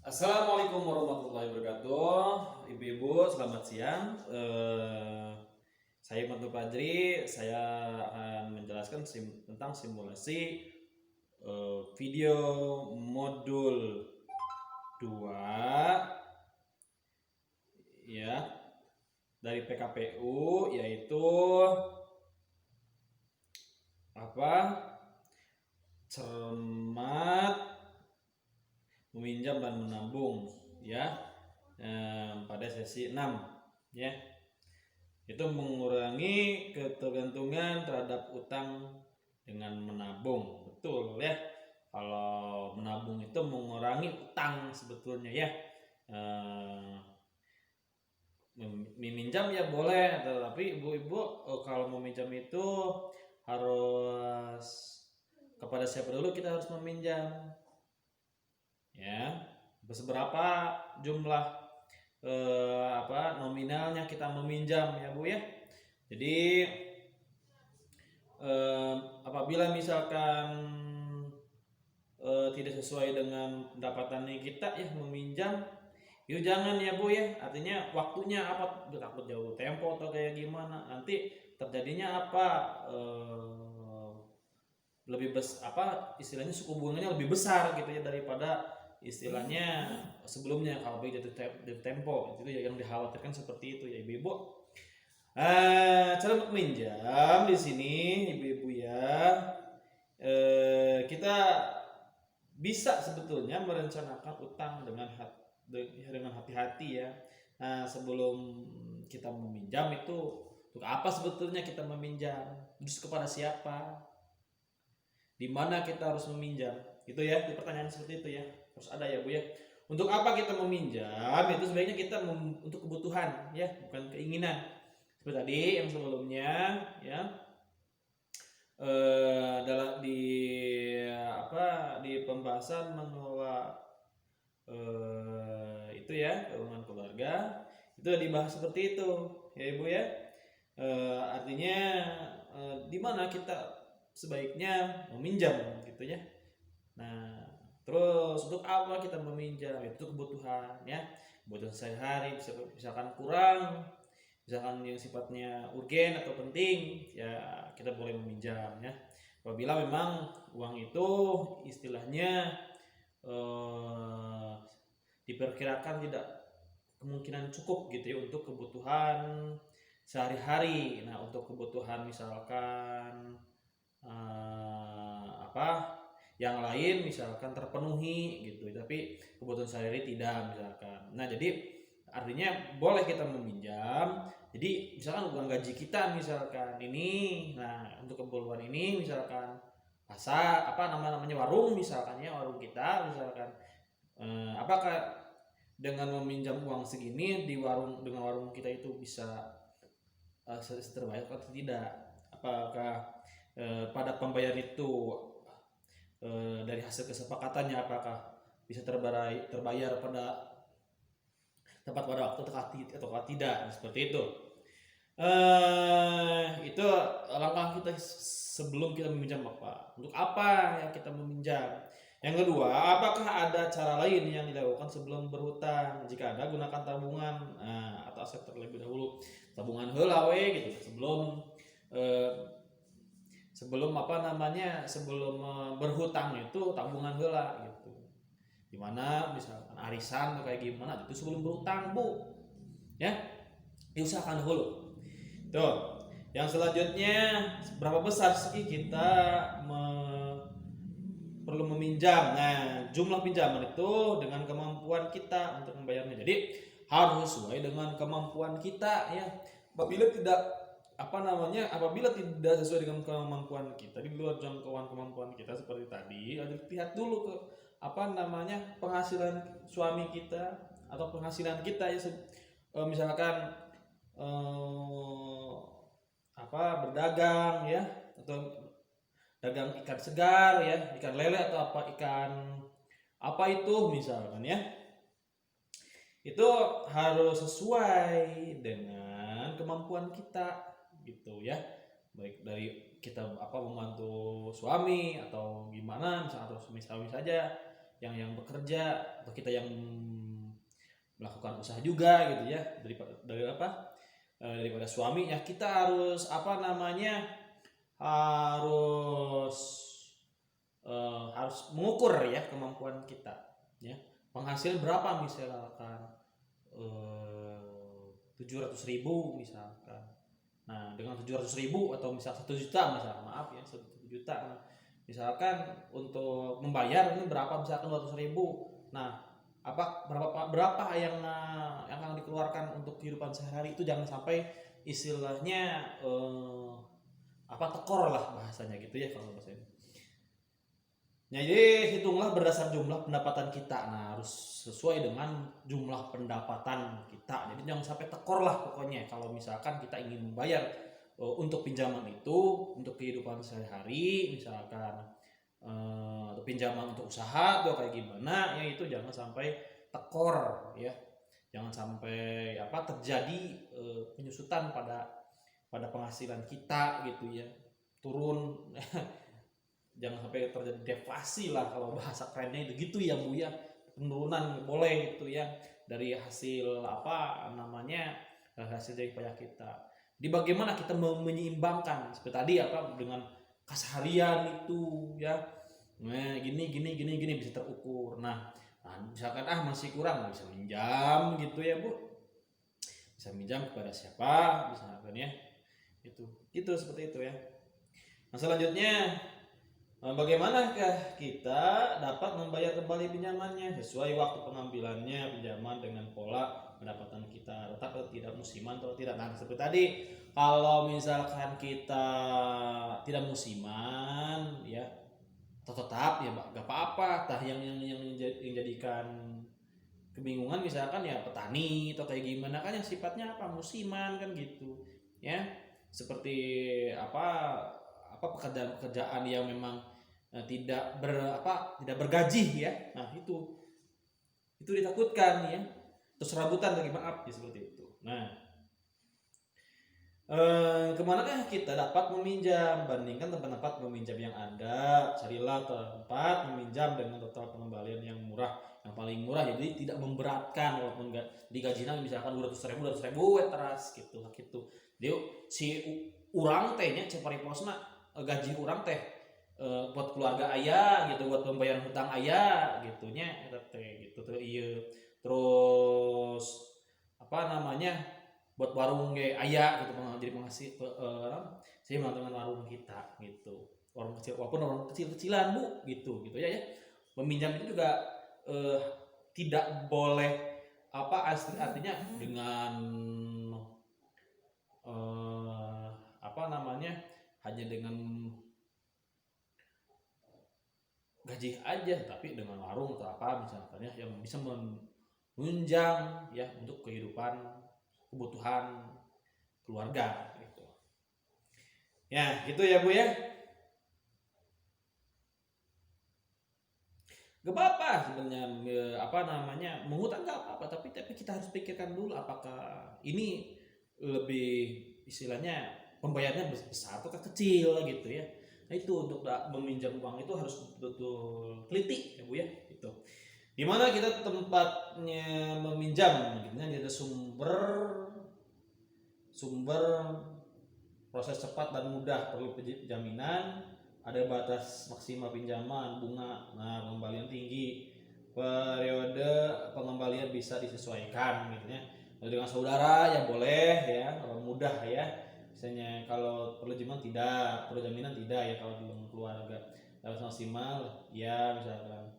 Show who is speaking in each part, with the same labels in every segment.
Speaker 1: Assalamualaikum warahmatullahi wabarakatuh, ibu-ibu, selamat siang. Saya Ibnu Fajri. Saya akan menjelaskan tentang simulasi video modul 2 ya dari PKPU, yaitu apa? Cermat, meminjam dan menabung ya, pada sesi 6 ya. Itu mengurangi ketergantungan terhadap utang dengan menabung. Betul ya, kalau menabung itu mengurangi utang sebetulnya ya. Meminjam ya boleh, tetapi ibu-ibu kalau meminjam itu harus kepada siapa dulu kita harus meminjam ya, seberapa jumlah nominalnya kita meminjam ya Bu ya. Jadi apabila misalkan tidak sesuai dengan pendapatannya kita ya meminjam, itu jangan ya Bu ya. Artinya waktunya apa, takut jauh tempo atau kayak gimana, nanti terjadinya apa, istilahnya suku bunganya lebih besar gitu ya daripada istilahnya sebelumnya kalau beli jatuh tempo. Itu ya yang dikhawatirkan, seperti itu ya ibu-ibu. Cara untuk minjam di sini ibu-ibu ya, kita bisa sebetulnya merencanakan utang dengan hati-hati ya. Nah, sebelum kita meminjam itu, untuk apa sebetulnya kita meminjam, terus kepada siapa, di mana kita harus meminjam, itu ya, di pertanyaan seperti itu ya harus ada ya Bu ya. Untuk apa kita meminjam, itu sebaiknya kita untuk kebutuhan ya, bukan keinginan. Seperti tadi yang sebelumnya ya, dalam di pembahasan mengelola itu ya, keuangan keluarga, itu dibahas seperti itu ya Ibu ya. Artinya di mana kita sebaiknya meminjam gitu ya. Nah, terus untuk apa kita meminjam? Itu kebutuhan ya, kebutuhan sehari-hari. Misalkan kurang, misalkan yang sifatnya urgen atau penting, ya kita boleh meminjam ya. Apabila memang uang itu istilahnya diperkirakan tidak kemungkinan cukup gitu ya untuk kebutuhan sehari-hari. Nah, untuk kebutuhan misalkan yang lain misalkan terpenuhi gitu, tapi kebutuhan sehari-hari tidak misalkan. Nah, jadi artinya boleh kita meminjam. Jadi misalkan uang gaji kita misalkan ini, nah untuk keperluan ini misalkan pasar namanya warung misalkan ya, warung kita misalkan, apakah dengan meminjam uang segini di warung, dengan warung kita itu bisa terbayar atau tidak? Apakah pada pembayaran itu dari hasil kesepakatannya apakah bisa terbayar pada tepat pada waktu atau tidak, seperti itu. Itu langkah kita sebelum kita meminjam apa, untuk apa yang kita meminjam. Yang kedua, apakah ada cara lain yang dilakukan sebelum berhutang? Jika ada, gunakan tabungan atau aset terlebih dahulu. Tabungan heula we gitu sebelum berhutang, itu tabungan heula gitu. Dimana misalkan arisan atau kayak gimana itu sebelum berhutang Bu ya, diusahakan dulu. Tuh, yang selanjutnya, berapa besar sih kita perlu meminjam. Nah, jumlah pinjaman itu dengan kemampuan kita untuk membayarnya. Jadi harus sesuai dengan kemampuan kita ya. Apabila tidak sesuai dengan kemampuan kita, di luar jangkauan kemampuan kita seperti tadi, harus lihat dulu ke penghasilan suami kita atau penghasilan kita ya. Misalkan berdagang ya, atau dagang ikan segar ya, ikan lele atau ikan itu misalkan ya, itu harus sesuai dengan kemampuan kita gitu ya. Baik dari kita membantu suami atau gimana, misalnya atau suami saja yang bekerja atau kita yang melakukan usaha juga gitu ya, daripada suami ya kita harus harus harus mengukur ya kemampuan kita ya. Penghasilan berapa misalkan 700.000 misalkan. Nah dengan 700.000 atau misal 1 juta misalkan, maaf ya 1 juta, nah, misalkan untuk membayar ini berapa misalkan 200.000. Nah berapa yang akan dikeluarkan untuk kehidupan sehari-hari, itu jangan sampai istilahnya tekor lah bahasanya gitu ya kalau bahasa ini. Jadi hitunglah berdasar jumlah pendapatan kita. Nah harus sesuai dengan jumlah pendapatan kita. Jadi jangan sampai tekor lah pokoknya kalau misalkan kita ingin membayar untuk pinjaman itu untuk kehidupan sehari-hari, misalkan atau pinjaman untuk usaha atau kayak gimana ya, itu jangan sampai tekor ya. Jangan sampai terjadi penyusutan pada penghasilan kita gitu ya, turun. Jangan sampai terjadi deflasi lah kalau bahasa kerennya itu gitu ya Bu ya, penurunan boleh gitu ya dari hasil hasil dari payah kita. Di bagaimana kita menyeimbangkan seperti tadi dengan keseharian itu ya, gini bisa terukur. Nah misalkan masih kurang, bisa minjam gitu ya Bu, bisa minjam kepada siapa misalkan ya, itu seperti itu ya. Nah selanjutnya, bagaimanakah kita dapat membayar kembali pinjamannya sesuai waktu pengambilannya pinjaman dengan pola pendapatan kita, tetap atau tidak, musiman atau tidak. Nah seperti tadi, kalau misalkan kita tidak musiman ya, tetap ya gak apa-apa. yang jadikan kebingungan misalkan ya petani atau kayak gimana kan yang sifatnya musiman kan gitu ya, seperti pekerjaan yang memang tidak bergaji ya. Nah itu ditakutkan ya, terus serabutan lagi, maaf ya seperti itu. Nah kemanakah kita dapat meminjam? Bandingkan tempat-tempat meminjam yang ada, carilah tempat meminjam dengan total pengembalian yang murah, yang paling murah, jadi tidak memberatkan walaupun digajinya misalkan 200.000 teras gitu. Dia si urang tehnya cepariposna gaji urang teh buat keluarga ayah gitu, buat pembayaran hutang ayah gitunya gitu tuh iya. Terus buat warung ayah gitu, jadi pengasih saya dengan warung kita gitu, warung kecil walaupun warung kecil-kecilan Bu gitu ya. Meminjam itu juga tidak boleh artinya dengan hanya dengan gaji aja, tapi dengan warung atau misalkan ya yang bisa menunjang ya untuk kebutuhan keluarga gitu. Ya, gitu ya Bu ya. Gak apa-apa sebenarnya mengutang gak apa-apa, tapi kita harus pikirkan dulu apakah ini lebih istilahnya pembayarnya besar atau kecil gitu ya. Nah itu untuk meminjam uang itu harus betul-betul teliti ya Bu ya gitu. Dimana kita tempatnya meminjam, ada sumber proses cepat dan mudah, perlu jaminan, ada batas maksimal pinjaman, bunga, pengembalian tinggi, periode pengembalian bisa disesuaikan gitu ya. Kalau dengan saudara ya boleh ya, kalau mudah ya. Misalnya kalau perlu jaminan tidak ya, kalau dengan keluarga. Batas maksimal ya misalkan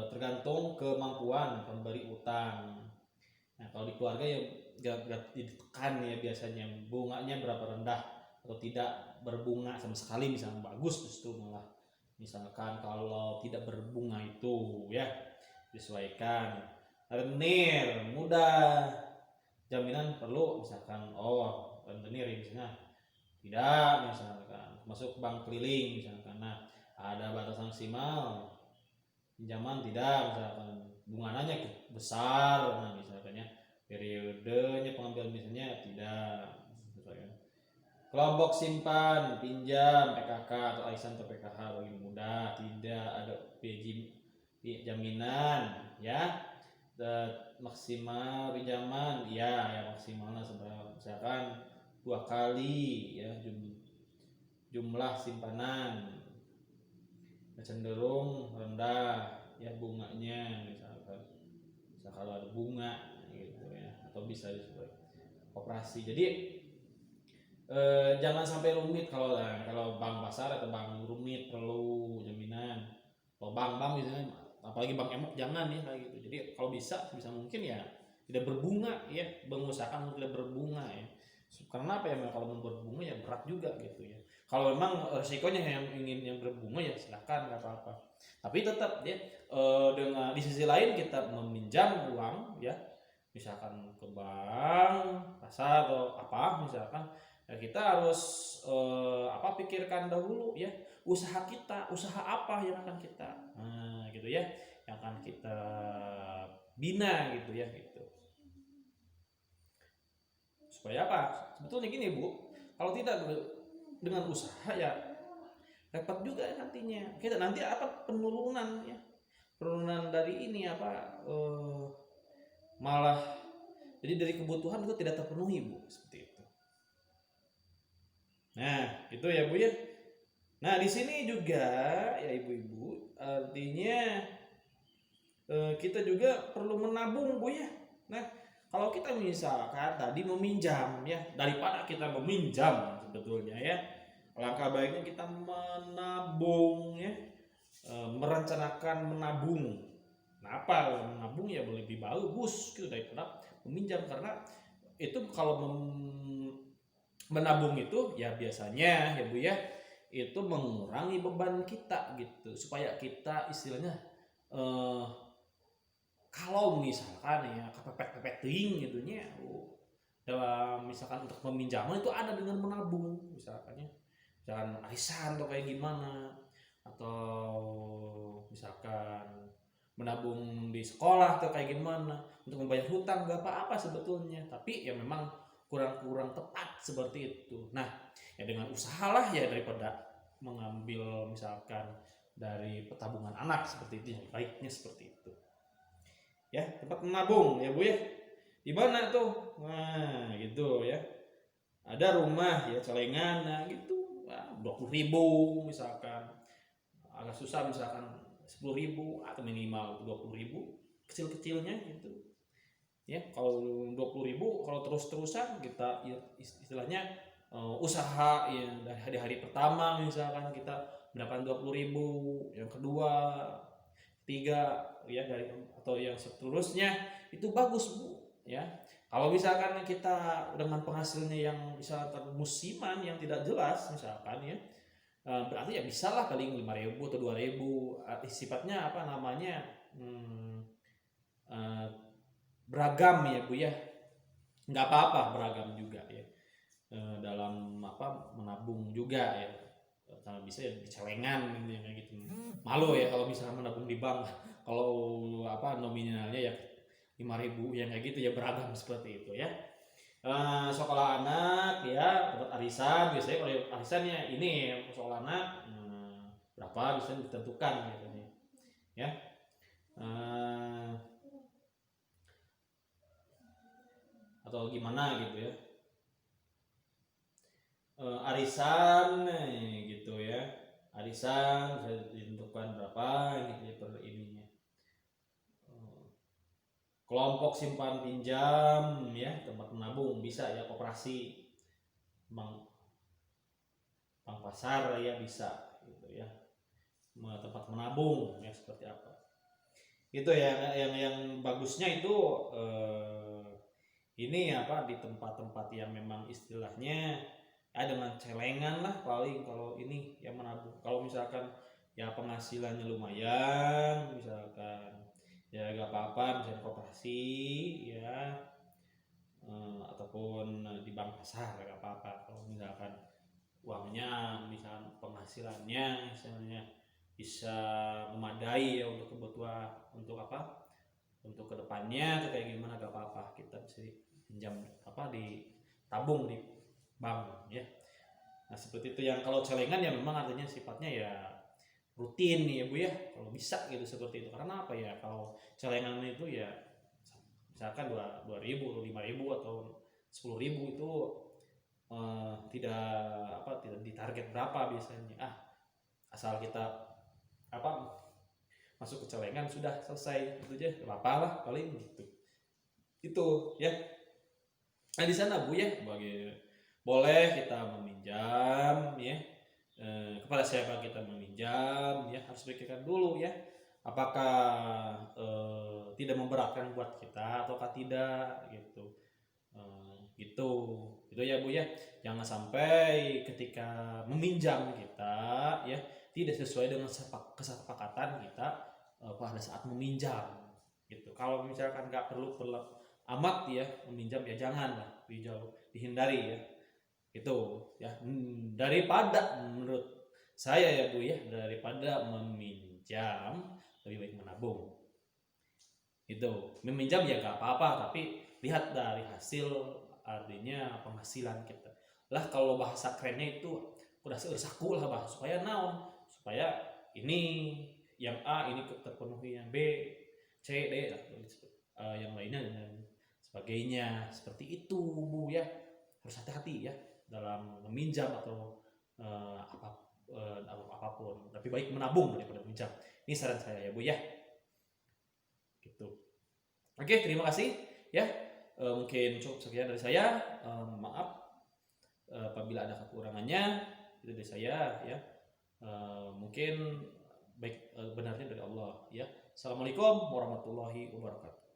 Speaker 1: tergantung kemampuan pemberi utang. Nah kalau di keluarga ya gak ditekan ya, biasanya bunganya berapa rendah atau tidak berbunga sama sekali misalnya, bagus justru malah. Misalkan kalau tidak berbunga itu ya disesuaikan. Rentenir mudah, jaminan perlu misalkan rentenir misalnya tidak, misalkan masuk bank keliling misalkan. Nah ada batas maksimal pinjaman tidak, misalkan bunganya besar, nah misalkan ya periodenya pengambilan misalnya tidak, Kelompok simpan pinjam PKK atau arisan atau PKH bagi muda, tidak ada jaminan ya. Maksimal pinjaman ya maksimalnya misalkan 2 kali ya jumlah simpanan, cenderung rendah ya bunganya, misalkan kalau ada bunga gitu ya, atau bisa disebut koperasi. Jadi jangan sampai rumit. Kalau bank pasar atau bank rumit perlu jaminan. Kalau bank misalnya, apalagi bank emok, jangan ya kayak gitu. Jadi kalau bisa mungkin ya tidak berbunga ya, mengusahakan tidak berbunga ya. Karena apa ya, kalau berbunga ya berat juga gitu ya. Kalau memang resikonya yang ingin yang berbunga ya silakan, nggak apa-apa. Tapi tetap ya dengan di sisi lain kita meminjam uang ya, misalkan ke bank pasar atau apa misalkan, ya kita harus pikirkan dahulu ya, usaha apa yang akan kita gitu ya, yang akan kita bina gitu ya, gitu. Supaya apa? Sebetulnya gini Bu, kalau tidak dengan usaha ya repot juga nantinya. Kita nanti penurunan ya, penurunan dari ini malah jadi dari kebutuhan itu tidak terpenuhi Bu, seperti itu. Nah, itu ya Bu ya. Nah, di sini juga ya ibu-ibu, artinya kita juga perlu menabung Bu ya. Nah, kalau kita misalkan tadi meminjam ya, daripada kita meminjam sebetulnya ya, langkah baiknya kita menabung ya, merencanakan menabung. Nah, apa menabung ya lebih bagus gitu daripada meminjam, karena itu kalau menabung itu ya biasanya ya Bu ya, itu mengurangi beban kita gitu, supaya kita istilahnya kalau misalkan ya kepepet-pepet ting gitu nya, dalam misalkan untuk peminjaman itu ada dengan menabung, misalkan arisan atau kayak gimana, atau misalkan menabung di sekolah atau kayak gimana untuk membayar hutang, gak apa-apa sebetulnya, tapi ya memang kurang tepat seperti itu. Nah, ya dengan usahalah ya, daripada mengambil misalkan dari tabungan anak seperti itu, yang baiknya seperti itu. Ya, tempat menabung ya Bu ya. Di mana tuh? Nah, gitu ya. Ada rumah ya celengan, nah gitu. 20.000 misalkan. Agak susah misalkan 10.000 atau minimal 20.000, kecil-kecilnya gitu. Ya, kalau 20.000 kalau terus-terusan kita ya, istilahnya usaha ya, dari hari pertama misalkan kita mendapatkan 20.000, yang kedua, tiga ya, dari atau yang seterusnya, itu bagus Bu ya. Kalau misalkan kita dengan penghasilannya yang bisa musiman yang tidak jelas misalkan ya, berarti ya bisa lah paling 5.000 atau 2.000, sifatnya apa namanya, beragam ya Bu ya, nggak apa-apa beragam juga ya, dalam menabung juga ya. Kalau bisa ya di celengan gitu, kayak gitu. Malu ya kalau misalnya menabung di bank, kalau nominalnya ya 5.000 yang kayak gitu ya, beragam seperti itu ya. Sekolah anak ya, tempat arisan biasanya, kalau arisannya ini sekolah anak berapa bisa ditentukan gitu ya. Atau gimana gitu ya, arisan gitu ya, arisan bisa ditentukan berapa gitu ya per ininya. Kelompok simpan pinjam ya, tempat menabung bisa ya, koperasi, bank pasar ya bisa gitu ya, tempat menabung ya seperti apa. Itu ya yang bagusnya itu ini di tempat-tempat yang memang istilahnya dengan celengan lah paling, kalau ini yang menabung. Kalau misalkan ya penghasilannya lumayan misalkan ya gak apa-apa, misalnya koperasi ya, ataupun di bank pasar gak apa-apa. Kalau misalkan uangnya misalkan penghasilannya misalnya bisa memadai ya untuk kebutuhan, untuk kedepannya atau kayak gimana, gak apa-apa, kita bisa pinjam di tabung di bank ya. Nah seperti itu. Yang kalau celengan ya memang artinya sifatnya ya rutin nih ya Bu ya, kalau bisa gitu seperti itu. Karena apa ya, kalau celengan itu ya misalkan 2.000 atau 5.000 atau 10.000 itu tidak tidak ditarget berapa biasanya. Asal kita apa masuk ke celengan sudah selesai itu aja, apa lah paling gitu. Itu ya. Nah di sana Bu ya, boleh kita meminjam ya. Kepada siapa kita meminjam ya, harus pikirkan dulu ya, apakah tidak memberatkan buat kita ataukah tidak gitu. Gitu itu ya Bu ya. Jangan sampai ketika meminjam kita ya tidak sesuai dengan kesepakatan kita pada saat meminjam gitu. Kalau misalkan nggak perlu amat ya meminjam ya janganlah, dihindari ya itu ya. Daripada menurut saya ya Bu ya, daripada meminjam lebih baik menabung. Itu meminjam ya gak apa-apa, tapi lihat dari hasil, artinya penghasilan kita lah. Kalau bahasa kerennya itu udah saku lah bahasa, supaya naon, supaya ini yang A ini terpenuhi, yang B C D yang lainnya dan sebagainya. Seperti itu Bu ya, harus hati-hati ya dalam meminjam atau apapun. Lebih baik menabung daripada meminjam. Ini saran saya ya Bu ya. Gitu. Oke, terima kasih ya. Mungkin cukup sekian dari saya. Maaf apabila ada kekurangannya, itu dari saya ya. Mungkin baik benarnya dari Allah ya. Assalamualaikum warahmatullahi wabarakatuh.